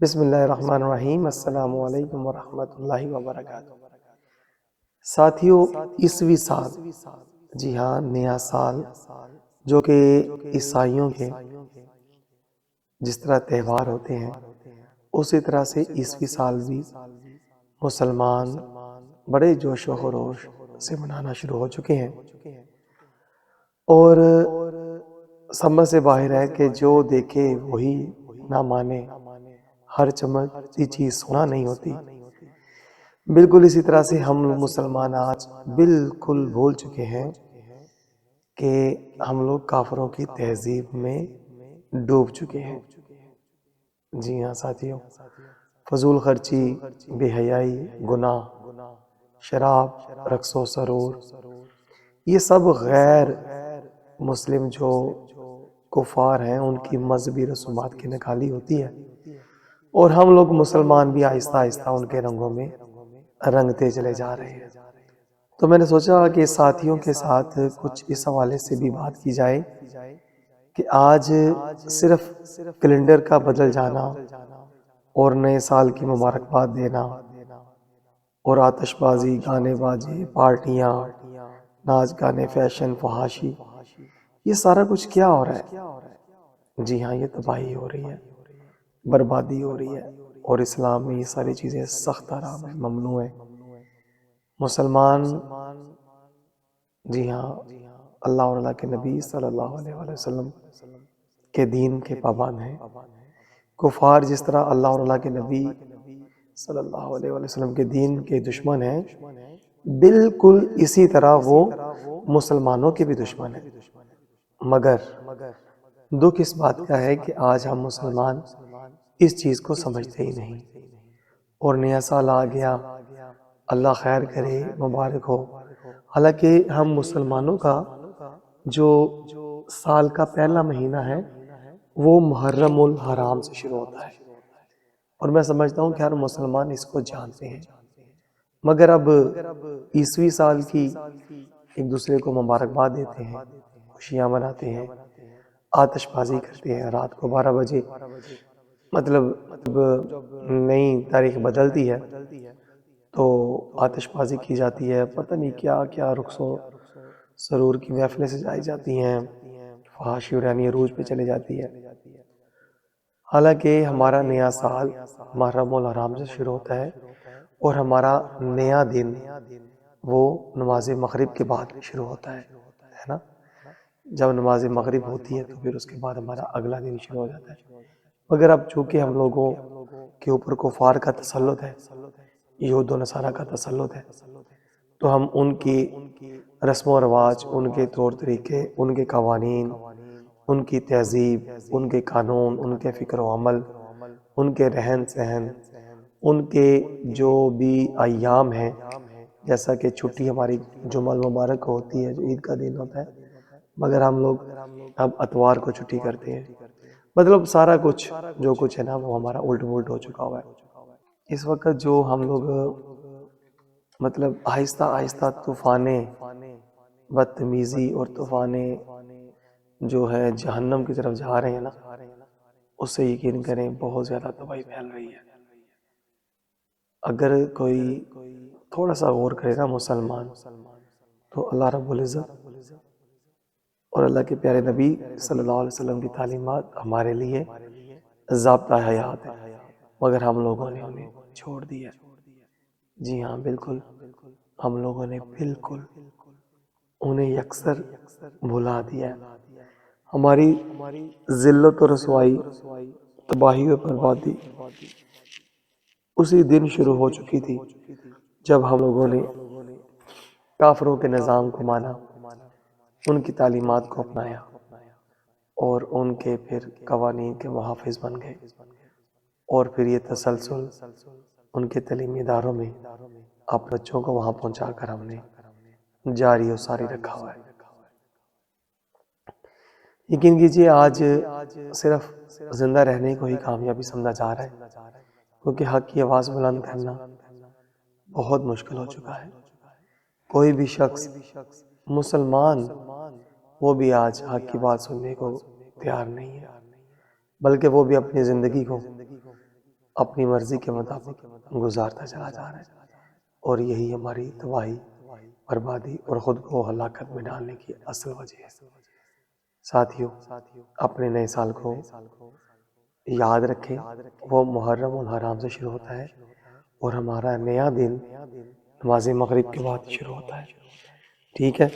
بسم اللہ الرحمن الرحیم۔ السلام علیکم ورحمۃ اللہ وبرکاتہ۔ ساتھیو، عیسوی سال، جی ہاں، نیا سال جو کہ عیسائیوں کے جس طرح تہوار ہوتے ہیں اسی طرح سے عیسوی سال بھی مسلمان بڑے جوش و خروش سے منانا شروع ہو چکے ہیں، اور سمجھ سے باہر ہے کہ جو دیکھے وہی نہ مانے، ہر چمکتی چیز سونا نہیں ہوتی۔ بالکل اسی طرح سے ہم مسلمان آج بالکل بھول چکے ہیں کہ ہم لوگ کافروں کی تہذیب میں ڈوب چکے ہیں۔ جی ہاں ساتھیوں، فضول خرچی، بے حیائی، گناہ، شراب، رقص و سرور، یہ سب غیر مسلم جو کفار ہیں ان کی مذہبی رسومات کی نکالی ہوتی ہے، اور ہم لوگ مسلمان بھی آہستہ آہستہ ان کے رنگوں میں رنگتے چلے جا رہے ہیں۔ تو میں نے سوچا کہ ساتھیوں کے ساتھ کچھ اس حوالے سے بھی بات کی جائے کہ آج صرف کیلنڈر کا بدل جانا اور نئے سال کی مبارکباد دینا اور آتش بازی، گانے باجے، پارٹیاں، ناچ گانے، فیشن، فحاشی، یہ سارا کچھ کیا ہو رہا ہے؟ جی ہاں، یہ تباہی ہو رہی ہے، بربادی ہو رہی ہے، اور اسلام میں یہ ساری چیزیں سخت حرام ہیں، ممنوع ہیں۔ مسلمان، جی ہاں، اللہ اور اللہ کے نبی صلی اللہ علیہ وآلہ وسلم کے دین کے پابند ہیں۔ کفار جس طرح اللہ اور اللہ کے نبی صلی اللہ علیہ وآلہ وسلم کے دین کے دشمن ہیں، بالکل اسی طرح وہ مسلمانوں کے بھی دشمن ہیں۔ مگر دکھ اس بات کا ہے کہ آج ہم مسلمان اس چیز کو سمجھتے ہی نہیں، اور نیا سال آ گیا، اللہ خیر کرے، مبارک ہو۔ حالانکہ ہم مسلمانوں کا جو سال کا پہلا مہینہ ہے وہ محرم الحرام سے شروع ہوتا ہے، اور میں سمجھتا ہوں کہ ہر مسلمان اس کو جانتے ہیں، مگر اب عیسوی سال کی ایک دوسرے کو مبارکباد دیتے ہیں، خوشیاں مناتے ہیں، آتش بازی کرتے ہیں رات کو 12 بجے، مطلب جب نئی تاریخ بدلتی ہے تو آتش بازی کی جاتی ہے، پتہ نہیں کیا کیا رقص و سرور کی محفلیں سجائی جاتی ہیں، فحاشی اور یعنی عروج پہ چلی جاتی ہے۔ حالانکہ ہمارا نیا سال محرم الحرام سے شروع ہوتا ہے، اور ہمارا نیا دن وہ نماز مغرب کے بعد شروع ہوتا ہے نا؟ جب نماز مغرب ہوتی ہے تو پھر اس کے بعد ہمارا اگلا دن شروع ہو جاتا ہے۔ مگر اب چونکہ ہم لوگوں کے اوپر کفار کا تسلط ہے، یہود و نصارہ کا تسلط ہے، تو ہم ان کی رسم و رواج، ان کے طور طریقے، ان کے قوانین، ان کی تہذیب، ان کے قانون، ان کے فکر و عمل، ان کے رہن سہن، ان کے جو بھی ایام ہیں، جیسا کہ چھٹی ہماری جمعہ المبارک کو ہوتی ہے جو عید کا دن ہوتا ہے، مگر ہم لوگ اب اتوار کو چھٹی کرتے ہیں۔ مطلب سارا کچھ جو کچھ ہے نا وہ ہمارا الٹ پلٹ ہو چکا ہوا ہے اس وقت۔ جو ہم لوگ مطلب آہستہ آہستہ طوفانیں بدتمیزی اور طوفانیں جو ہے جہنم کی طرف جا رہے ہیں نا، اس سے یقین کریں بہت زیادہ تباہی پھیل رہی ہے۔ اگر کوئی تھوڑا سا غور کرے نا مسلمان، تو اللہ رب العزت اور اللہ کے پیارے نبی صلی اللہ علیہ وسلم کی تعلیمات ہمارے لیے ضابطہ حیات ہے، مگر ہم لوگوں نے انہیں چھوڑ دیا۔ جی ہاں بالکل، ہم لوگوں نے بالکل انہیں یکسر بھلا دیا ہے۔ ہماری ذلت و رسوائی، تباہی و بربادی اسی دن شروع ہو چکی تھی جب ہم لوگوں نے کافروں کے نظام کو مانا، ان کی تعلیمات کو اپنایا، اور ان کے پھر قوانین کے محافظ بن گئے، اور پھر یہ تسلسل ان کے تعلیمی اداروں میں اب بچوں کو وہاں پہنچا کر ہم نے جاری و ساری رکھا ہوا ہے۔ یقین کیجیے آج صرف زندہ رہنے کو ہی کامیابی سمجھا جا رہا ہے، کیونکہ حق کی آواز بلند کرنا بہت مشکل ہو چکا ہے۔ کوئی بھی شخص مسلمان وہ بھی آج حق کی بات سننے کو تیار نہیں ہے، بلکہ وہ بھی اپنی زندگی کو اپنی مرضی کے مطابق گزارتا چلا جا رہا ہے، اور یہی ہماری تباہی، بربادی اور خود کو ہلاکت میں ڈالنے کی اصل وجہ ہے۔ ساتھیوں، اپنے نئے سال کو یاد رکھیں، وہ محرم الحرام سے شروع ہوتا ہے اور ہمارا نیا دن نماز مغرب کے بعد شروع ہوتا ہے، ٹھیک ہے؟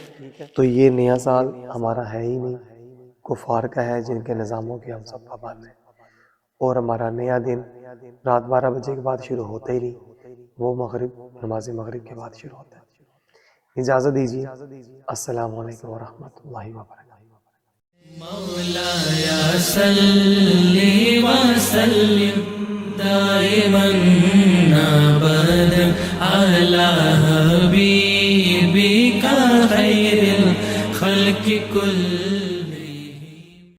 تو یہ نیا سال ہمارا ہے ہی نہیں، کفار کا ہے جن کے نظاموں کے ہم سب پابند ہیں، اور ہمارا نیا دن رات 12 بجے کے بعد شروع ہوتا ہی نہیں، وہ نماز مغرب کے بعد شروع ہوتا ہے۔ اجازت دیجیے، السلام علیکم ورحمۃ اللہ وبرکاتہ۔ مولاي صل وسلم دائما ابدا على حبيبك خير الخلق كل